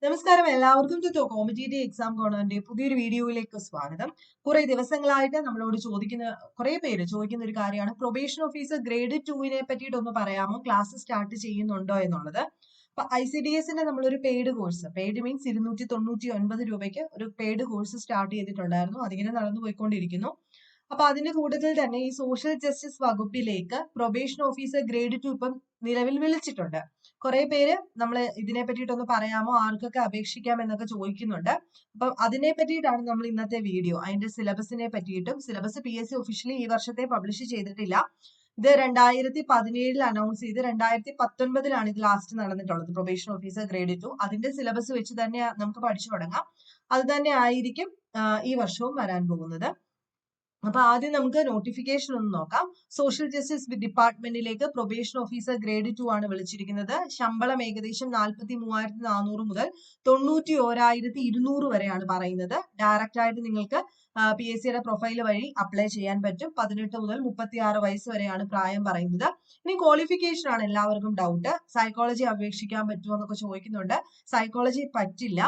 നമസ്കാരം എല്ലാവർക്കും competitive exam കോർണറിന്റെ പുതിയൊരു വീഡിയോയിലേക്ക് സ്വാഗതം. കുറെ ദിവസങ്ങളായിട്ട് നമ്മളോട് കുറെ പേര് ചോദിക്കുന്ന ഒരു കാര്യമാണ് പ്രൊബേഷൻ ഓഫീസർ ഗ്രേഡ് 2 പറ്റിയിട്ടൊന്ന് പറയാമോ, ക്ലാസ് സ്റ്റാർട്ട് ചെയ്യുന്നുണ്ടോ എന്നുള്ളത്. അപ്പൊ ICDSന്റെ നമ്മളൊരു പെയ്ഡ് കോഴ്സ്, പെയ്ഡ് മീൻസ് 299 രൂപയ്ക്ക് ഒരു പെയ്ഡ് കോഴ്സ് സ്റ്റാർട്ട് ചെയ്തിട്ടുണ്ടായിരുന്നു. അതിങ്ങനെ നടന്നു പോയിക്കൊണ്ടിരിക്കുന്നു. അപ്പൊ അതിന്റെ കൂട്ടത്തിൽ തന്നെ ഈ സോഷ്യൽ ജസ്റ്റിസ് വകുപ്പിലേക്ക് പ്രൊബേഷൻ ഓഫീസർ ഗ്രേഡ് 2 ഇപ്പം നിലവിൽ വിളിച്ചിട്ടുണ്ട്. കുറെ പേര് നമ്മൾ ഇതിനെ പറ്റിയിട്ടൊന്ന് പറയാമോ, ആർക്കൊക്കെ അപേക്ഷിക്കാം എന്നൊക്കെ ചോദിക്കുന്നുണ്ട്. അപ്പം അതിനെ പറ്റിയിട്ടാണ് നമ്മൾ ഇന്നത്തെ വീഡിയോ. അതിന്റെ സിലബസിനെ പറ്റിയിട്ടും, സിലബസ് PSC ഒഫീഷ്യലി ഈ വർഷത്തെ പബ്ലിഷ് ചെയ്തിട്ടില്ല. ഇത് 2017 അനൗൺസ് ചെയ്ത് 2019 ഇത് ലാസ്റ്റ് നടന്നിട്ടുള്ളത്. പ്രൊബേഷൻ ഓഫീസർ ഗ്രേഡ് 2 അതിന്റെ സിലബസ് വെച്ച് തന്നെ നമുക്ക് പഠിച്ചു തുടങ്ങാം. അത് തന്നെ ആയിരിക്കും ഈ വർഷവും വരാൻ പോകുന്നത്. അപ്പൊ ആദ്യം നമുക്ക് നോട്ടിഫിക്കേഷൻ ഒന്ന് നോക്കാം. സോഷ്യൽ ജസ്റ്റിസ് ഡിപ്പാർട്ട്മെന്റിലേക്ക് പ്രൊബേഷൻ ഓഫീസർ ഗ്രേഡ് 2 ആണ് വിളിച്ചിരിക്കുന്നത്. ശമ്പളം ഏകദേശം 43,400 മുതൽ 91,200 വരെയാണ് പറയുന്നത്. ഡയറക്റ്റ് ആയിട്ട് നിങ്ങൾക്ക് PSCയുടെ പ്രൊഫൈൽ വഴി അപ്ലൈ ചെയ്യാൻ പറ്റും. 18 മുതൽ 36 വയസ്സ് വരെയാണ് പ്രായം പറയുന്നത്. ഇനി ക്വാളിഫിക്കേഷൻ ആണ് എല്ലാവർക്കും ഡൗട്ട്. സൈക്കോളജി അപേക്ഷിക്കാൻ പറ്റുമോ എന്നൊക്കെ ചോദിക്കുന്നുണ്ട്. സൈക്കോളജി പറ്റില്ല.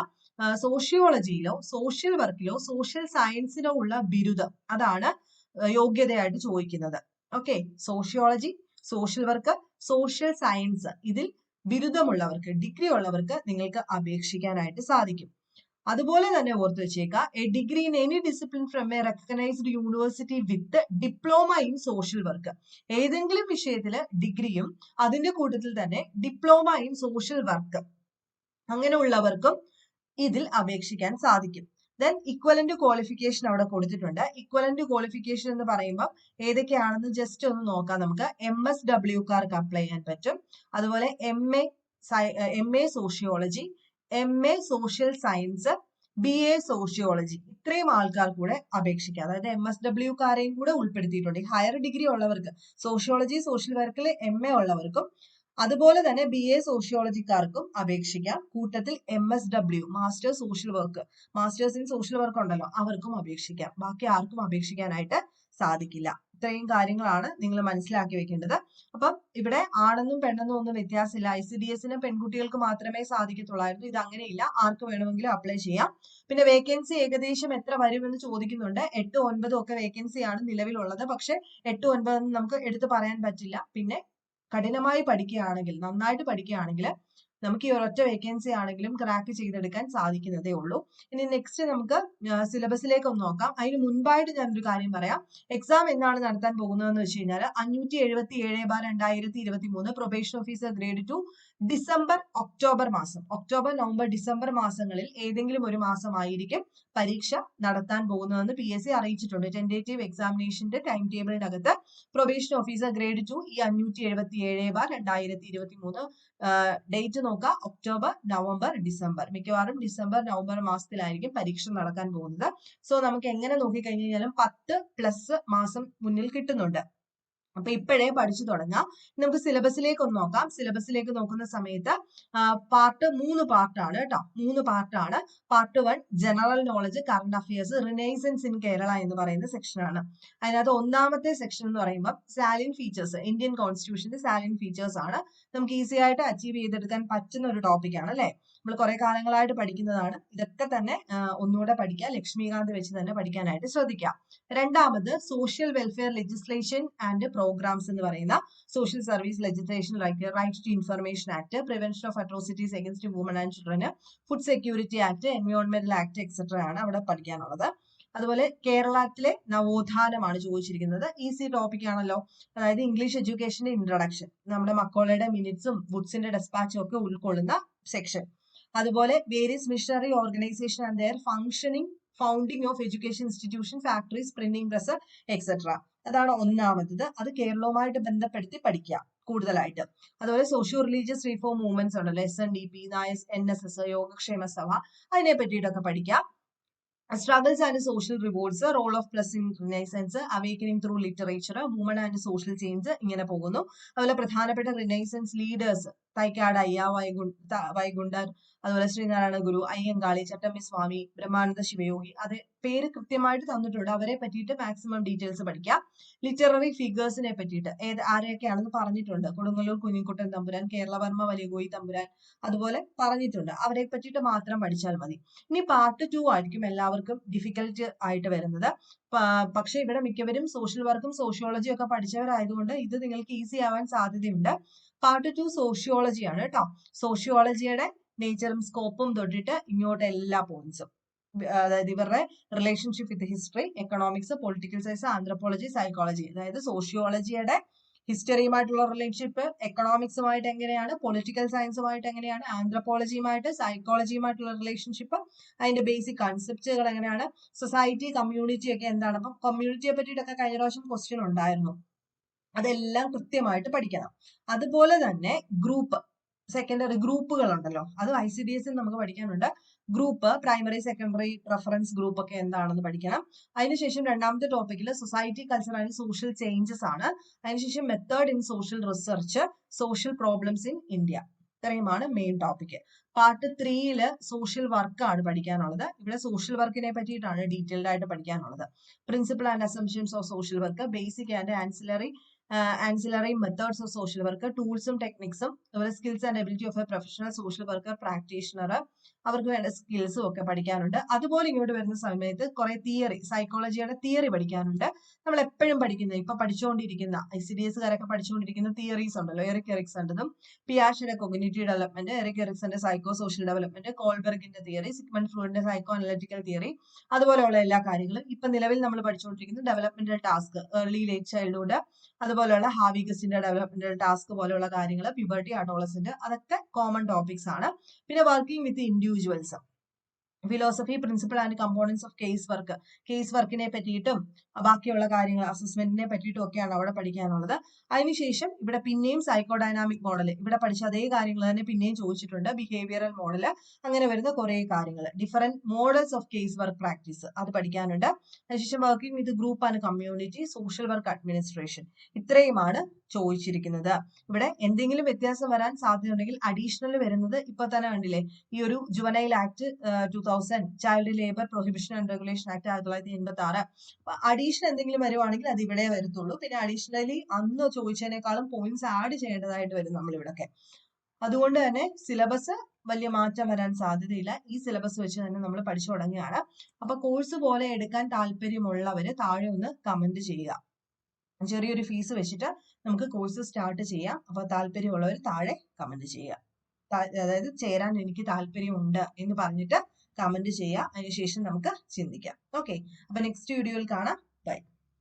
സോഷ്യോളജിയിലോ സോഷ്യൽ വർക്കിലോ സോഷ്യൽ സയൻസിലോ ഉള്ള ബിരുദം, അതാണ് യോഗ്യതയായിട്ട് ചോദിക്കുന്നത്. Okay, sociology, social work, social science ഇതിൽ ബിരുദമുള്ളവർക്ക്, ഡിഗ്രി ഉള്ളവർക്ക് നിങ്ങൾക്ക് അപേക്ഷിക്കാനായിട്ട് സാധിക്കും. അതുപോലെ തന്നെ ഓർത്ത് വെച്ചേക്കുക, A degree in any discipline from A recognised university with diploma in social work. ഏതെങ്കിലും വിഷയത്തില് ഡിഗ്രിയും അതിന്റെ കൂട്ടത്തിൽ തന്നെ ഡിപ്ലോമ ഇൻ സോഷ്യൽ വർക്ക് അങ്ങനെയുള്ളവർക്കും ഇതിൽ അപേക്ഷിക്കാൻ സാധിക്കും. ദെൻ ഇക്വലന്റ് ക്വാളിഫിക്കേഷൻ അവിടെ കൊടുത്തിട്ടുണ്ട്. ഇക്വലന്റ് ക്വാളിഫിക്കേഷൻ എന്ന് പറയുമ്പോൾ ഏതൊക്കെയാണെന്ന് ജസ്റ്റ് ഒന്ന് നോക്കാം നമുക്ക്. MSWക്കാർക്ക് അപ്ലൈ ചെയ്യാൻ പറ്റും. അതുപോലെ MA sociology, MA social science, BA sociology, ഇത്രയും ആൾക്കാർ കൂടെ അപേക്ഷിക്കാം. അതായത് MSWക്കാരെയും കൂടെ ഉൾപ്പെടുത്തിയിട്ടുണ്ട്. ഹയർ ഡിഗ്രി ഉള്ളവർക്ക്, സോഷ്യോളജി സോഷ്യൽ വർക്കിൽ MA ഉള്ളവർക്കും അതുപോലെ തന്നെ BA സോഷ്യോളജിക്കാർക്കും അപേക്ഷിക്കാം. കൂട്ടത്തിൽ MSW masters social work, masters in social work ഉണ്ടല്ലോ, അവർക്കും അപേക്ഷിക്കാം. ബാക്കി ആർക്കും അപേക്ഷിക്കാനായിട്ട് സാധിക്കില്ല. ഇത്രയും കാര്യങ്ങളാണ് നിങ്ങൾ മനസ്സിലാക്കി വെക്കേണ്ടത്. അപ്പം ഇവിടെ ആണെന്നും പെണ്ണെന്നും ഒന്നും വ്യത്യാസമില്ല. ICDSന് പെൺകുട്ടികൾക്ക് മാത്രമേ സാധിക്കത്തുള്ളായിരുന്നു. ഇത് അങ്ങനെയില്ല, ആർക്ക് വേണമെങ്കിലും അപ്ലൈ ചെയ്യാം. പിന്നെ വേക്കൻസി ഏകദേശം എത്ര വരുമെന്ന് ചോദിക്കുന്നുണ്ട്. 8, 9 ഒക്കെ വേക്കൻസിയാണ് നിലവിലുള്ളത്. പക്ഷെ 8, 9 നമുക്ക് എടുത്തു പറയാൻ പറ്റില്ല. പിന്നെ കഠിനമായി പഠിക്കുകയാണെങ്കിൽ, നന്നായിട്ട് പഠിക്കുകയാണെങ്കിൽ നമുക്ക് ഈ ഒരൊറ്റ വേക്കൻസി ആണെങ്കിലും ക്രാക്ക് ചെയ്തെടുക്കാൻ സാധിക്കുന്നതേ ഉള്ളൂ. ഇനി നെക്സ്റ്റ് നമുക്ക് സിലബസിലേക്ക് ഒന്ന് നോക്കാം. അതിന് മുൻപായിട്ട് ഞാനൊരു കാര്യം പറയാം. എക്സാം എന്നാണ് നടത്താൻ പോകുന്നതെന്ന് വെച്ച് കഴിഞ്ഞാൽ 577/2023 probation officer grade 2 December, October മാസം, ഒക്ടോബർ, നവംബർ, ഡിസംബർ മാസങ്ങളിൽ ഏതെങ്കിലും ഒരു മാസമായിരിക്കും പരീക്ഷ നടത്താൻ പോകുന്നതെന്ന് PSC അറിയിച്ചിട്ടുണ്ട്. ടെന്റേറ്റീവ് എക്സാമിനേഷന്റെ ടൈം ടേബിളിനകത്ത് പ്രൊബേഷൻ ഓഫീസർ ഗ്രേഡ് 2 ഈ 577/2023 ഡേറ്റ് നോക്കുക. ഒക്ടോബർ, നവംബർ, ഡിസംബർ, മിക്കവാറും ഡിസംബർ, നവംബർ മാസത്തിലായിരിക്കും പരീക്ഷ നടക്കാൻ പോകുന്നത്. സോ നമുക്ക് എങ്ങനെ നോക്കിക്കഴിഞ്ഞു കഴിഞ്ഞാലും 10+ മാസം മുന്നിൽ കിട്ടുന്നുണ്ട്. അപ്പൊ ഇപ്പോഴേ പഠിച്ചു തുടങ്ങാം. നമുക്ക് സിലബസിലേക്ക് ഒന്ന് നോക്കാം. സിലബസിലേക്ക് നോക്കുന്ന സമയത്ത് പാർട്ട് 3 പാർട്ടാണ് കേട്ടോ. 3 പാർട്ടാണ്. Part 1 general knowledge, current affairs, renaissance in Kerala എന്ന് പറയുന്ന സെക്ഷനാണ്. അതിനകത്ത് ഒന്നാമത്തെ സെക്ഷൻ എന്ന് പറയുമ്പോൾ സാലിയന്റ് ഫീച്ചേഴ്സ്, ഇന്ത്യൻ കോൺസ്റ്റിറ്റ്യൂഷന്റെ സാലിയന്റ് ഫീച്ചേഴ്സ് ആണ്. നമുക്ക് ഈസി ആയിട്ട് അച്ചീവ് ചെയ്തെടുക്കാൻ പറ്റുന്ന ഒരു ടോപ്പിക്കാണ് അല്ലെ. നമ്മൾ കുറെ കാലങ്ങളായിട്ട് പഠിക്കുന്നതാണ്. ഇതൊക്കെ തന്നെ ഒന്നുകൂടെ പഠിക്കുക. ലക്ഷ്മികാന്ത് വെച്ച് തന്നെ പഠിക്കാനായിട്ട് ശ്രദ്ധിക്കുക. രണ്ടാമത് social welfare legislation and programmes എന്ന് പറയുന്ന social service legislation, right to information act, prevention of atrocities against women and children, food security act, എൻവയോൺമെന്റൽ ആക്ട് എക്സെട്ര ആണ് അവിടെ പഠിക്കാനുള്ളത്. അതുപോലെ കേരളത്തിലെ നവോത്ഥാനമാണ് ചോദിച്ചിരിക്കുന്നത്. ഈസി ടോപ്പിക് ആണല്ലോ. അതായത് ഇംഗ്ലീഷ് എഡ്യൂക്കേഷന്റെ ഇൻട്രൊഡക്ഷൻ, നമ്മുടെ മക്കോളയുടെ മിനിറ്റ്സും വുഡ്സിന്റെ ഡെസ്പാച്ചും ഒക്കെ ഉൾക്കൊള്ളുന്ന സെക്ഷൻ. അതുപോലെ various missionary organisation and their functioning, founding of education institution, factories, printing press etcetera. അതാണ് ഒന്നാമത്തത്. അത് കേരളവുമായിട്ട് ബന്ധപ്പെടുത്തി പഠിക്കുക കൂടുതലായിട്ട്. അതുപോലെ സോഷ്യോ റിലീജിയസ് റീഫോം മൂവ്മെന്റ്സ് ഉണ്ടല്ലോ, SNDP, NSS, യോഗക്ഷേമ സഭ, അതിനെ പറ്റിയിട്ടൊക്കെ പഠിക്കാം. Struggles and social rewards, role of plus in Renaissance, awakening through literature, women and social change, ഇങ്ങനെ പോകുന്നു. അതുപോലെ പ്രധാനപ്പെട്ട റിനൈസൻസ് ലീഡേഴ്സ് തൈക്കാട് അയ്യ, വൈകുണ്ഠർ, അതുപോലെ ശ്രീനാരായണ ഗുരു, അയ്യങ്കാളി, ചട്ടമ്പി സ്വാമി, ബ്രഹ്മാനന്ദ ശിവയോഗി, അത് പേര് കൃത്യമായിട്ട് തന്നിട്ടുണ്ട്. അവരെ പറ്റിയിട്ട് മാക്സിമം ഡീറ്റെയിൽസ് പഠിക്കാം. ലിറ്റററി ഫിഗേഴ്സിനെ പറ്റിയിട്ട് ആരെയൊക്കെയാണെന്ന് പറഞ്ഞിട്ടുണ്ട്. കൊടുങ്ങല്ലൂർ കുഞ്ഞിക്കുട്ടൻ തമ്പുരാൻ, കേരളവർമ്മ വലിയകോയി തമ്പുരാൻ, അതുപോലെ പറഞ്ഞിട്ടുണ്ട്. അവരെ പറ്റിയിട്ട് മാത്രം പഠിച്ചാൽ മതി. ഇനി പാർട്ട് 2 ആയിരിക്കും എല്ലാവർക്കും ഡിഫിക്കൽട്ട് ആയിട്ട് വരുന്നത്. പക്ഷെ ഇവിടെ മിക്കവരും സോഷ്യൽ വർക്കും സോഷ്യോളജിയും ഒക്കെ പഠിച്ചവരായതുകൊണ്ട് ഇത് നിങ്ങൾക്ക് ഈസി ആവാൻ സാധ്യതയുണ്ട്. പാർട്ട് 2 സോഷ്യോളജിയാണ് കേട്ടോ. സോഷ്യോളജിയുടെ നേച്ചറും സ്കോപ്പും തൊട്ടിട്ട് ഇങ്ങോട്ട് എല്ലാ പോയിന്റ്സും, അതായത് ഇവരുടെ relationship with history, economics, political science, anthropology, psychology, അതായത് സോഷ്യോളജിയുടെ ഹിസ്റ്ററിയുമായിട്ടുള്ള റിലേഷൻഷിപ്പ്, എക്കണോമിക്സുമായിട്ട് എങ്ങനെയാണ്, പൊളിറ്റിക്കൽ സയൻസുമായിട്ട് എങ്ങനെയാണ്, ആന്ത്രപ്പോളജിയുമായിട്ട് സൈക്കോളജിയുമായിട്ടുള്ള റിലേഷൻഷിപ്പ്, അതിന്റെ ബേസിക് കൺസെപ്റ്റുകൾ എങ്ങനെയാണ്, സൊസൈറ്റി കമ്മ്യൂണിറ്റി ഒക്കെ എന്താണ്. അപ്പം കമ്മ്യൂണിറ്റിയെ പറ്റിയിട്ടൊക്കെ കഴിഞ്ഞ പ്രാവശ്യം ക്വസ്റ്റ്യൻ ഉണ്ടായിരുന്നു. അതെല്ലാം കൃത്യമായിട്ട് പഠിക്കണം. അതുപോലെ തന്നെ ഗ്രൂപ്പ്, സെക്കൻഡറി ഗ്രൂപ്പുകൾ ഉണ്ടല്ലോ, അത് ICDS നമുക്ക് പഠിക്കാനുണ്ട്. Group, primary, secondary, reference group ഒക്കെ എന്താണെന്ന് പഠിക്കണം. അതിനുശേഷം രണ്ടാമത്തെ ടോപ്പിക്കിൽ society, culture and social changes ആണ്. അതിനുശേഷം method in social research, social problems in India. ഇത്രയുമാണ് main topic. Part 3 social work ആണ് പഠിക്കാനുള്ളത്. ഇവിടെ സോഷ്യൽ വർക്കിനെ പറ്റിയിട്ടാണ് ഡീറ്റെയിൽഡ് ആയിട്ട് പഠിക്കാനുള്ളത്. Principle and assumptions of social work, basic and ancillary methods of social work, ടൂൾസും ടെക്നിക്സും, അതുപോലെ skills and ability of a professional social worker practitioner, അവർക്ക് വേണ്ട സ്കിൽസും ഒക്കെ പഠിക്കാനുണ്ട്. അതുപോലെ ഇങ്ങോട്ട് വരുന്ന സമയത്ത് കുറെ തിയറി, സൈക്കോളജിയുടെ തിയറി പഠിക്കാനുണ്ട്. നമ്മൾ എപ്പോഴും പഠിക്കുന്ന, ഇപ്പൊ പഠിച്ചുകൊണ്ടിരിക്കുന്ന ICDSകാരൊക്കെ പഠിച്ചുകൊണ്ടിരിക്കുന്ന തിയറീസ് ഉണ്ടല്ലോ, എറിക് എറിക്സന്റെതും, പിയാഷയുടെ കൊഗ്നിറ്റീവ് ഡെവലപ്മെന്റ്, എറിക് എറിക്സന്റെ സൈക്കോ സോഷ്യൽ ഡെവലപ്മെന്റ്, കോൾബെർഗിന്റെ തിയറി, സിഗ്മണ്ട് ഫ്രൂഡിന്റെ സൈക്കോ അനലിറ്റിക്കൽ തിയറി, അതുപോലെയുള്ള എല്ലാ കാര്യങ്ങളും ഇപ്പൊ നിലവിൽ നമ്മൾ പഠിച്ചുകൊണ്ടിരിക്കുന്ന developmental task, early late childhood, അതുപോലെയുള്ള ഹാവിഗസിന്റെ ഡെവലപ്മെന്റൽ ടാസ്ക് പോലെയുള്ള കാര്യങ്ങൾ, പ്യൂബർട്ടി, അഡോളസെന്റ്, അതൊക്കെ കോമൺ ടോപ്പിക്സ് ആണ്. പിന്നെ working with individuals, philosophy, principle and components of case work, case വർക്കിനെ പറ്റിയിട്ടും ബാക്കിയുള്ള കാര്യങ്ങൾ, അസസ്മെന്റിനെ പറ്റിയിട്ടും ഒക്കെയാണ് അവിടെ പഠിക്കാനുള്ളത്. അതിനുശേഷം ഇവിടെ പിന്നെയും സൈക്കോഡൈനാമിക് മോഡൽ, ഇവിടെ പഠിച്ച അതേ കാര്യങ്ങൾ തന്നെ പിന്നെയും ചോദിച്ചിട്ടുണ്ട്. ബിഹേവിയറൽ മോഡൽ, അങ്ങനെ വരുന്ന കുറെ കാര്യങ്ങൾ, different models of case work practice, അത് പഠിക്കാനുണ്ട്. അതിനുശേഷം working with group and community, social work administration, ഇത്രയുമാണ് ചോദിച്ചിരിക്കുന്നത്. ഇവിടെ എന്തെങ്കിലും വ്യത്യാസം വരാൻ സാധ്യതയുണ്ടെങ്കിൽ അഡീഷണൽ വരുന്നത് ഇപ്പൊ തന്നെ കണ്ടില്ലേ, ഈ ഒരു juvenile act 2000, child labour prohibition and regulation act 1986, additional എന്തെങ്കിലും വരുവാണെങ്കിൽ അത് ഇവിടെ വരത്തുള്ളൂ. പിന്നെ അഡീഷണലി അന്ന് ചോദിച്ചതിനേക്കാളും പോയിന്റ്സ് ആഡ് ചെയ്യേണ്ടതായിട്ട് വരും നമ്മളിവിടൊക്കെ. അതുകൊണ്ട് തന്നെ സിലബസ് വലിയ മാറ്റം വരാൻ സാധ്യതയില്ല. ഈ സിലബസ് വെച്ച് തന്നെ നമ്മൾ പഠിച്ചു തുടങ്ങുകയാണ്. അപ്പൊ കോഴ്സ് പോലെ എടുക്കാൻ താല്പര്യമുള്ളവര് താഴെ ഒന്ന് കമന്റ് ചെയ്യുക. ചെറിയൊരു ഫീസ് വെച്ചിട്ട് നമുക്ക് കോഴ്സ് സ്റ്റാർട്ട് ചെയ്യാം. അപ്പൊ താല്പര്യമുള്ളവർ താഴെ കമന്റ് ചെയ്യുക. അതായത് ചേരാൻ എനിക്ക് താല്പര്യമുണ്ട് എന്ന് പറഞ്ഞിട്ട് കമന്റ് ചെയ്യുക. അതിനുശേഷം നമുക്ക് ചിന്തിക്കാം. ഓക്കെ, അപ്പൊ നെക്സ്റ്റ് വീഡിയോയിൽ കാണാം. ബൈ.